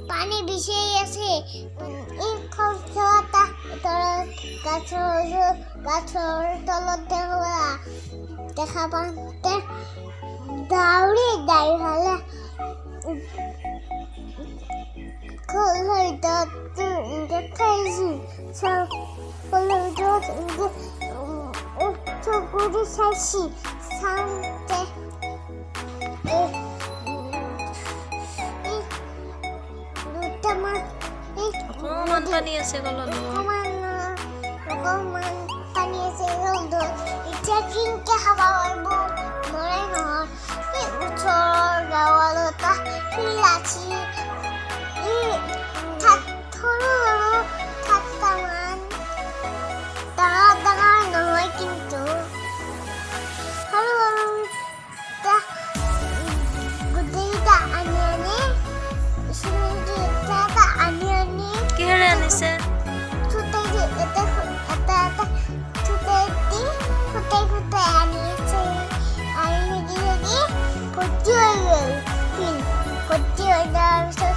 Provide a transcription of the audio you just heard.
পানী বিচাৰি আছে এই খৰচটা গাছৰ তলত দেখা পাওঁতে দাউৰি হ'লে চকুৰে চাইছি চাওঁতে অকমান পানী আছে গলত অকমান পানী আছে ৰ'দত এতিয়া কিনকে খাব পাৰিব নৰে নহয় এই ওচৰৰ গাঁৱৰ এটা শিল আছে সৰু সাতটামান ডাঙৰ নহয় কিন্তু সৰু গোটেইকেইটা আনি কিহেৰে আনিছে ভৰ্তি হৈ গ'ল ভৰ্তি হৈ যোৱাৰ পিছত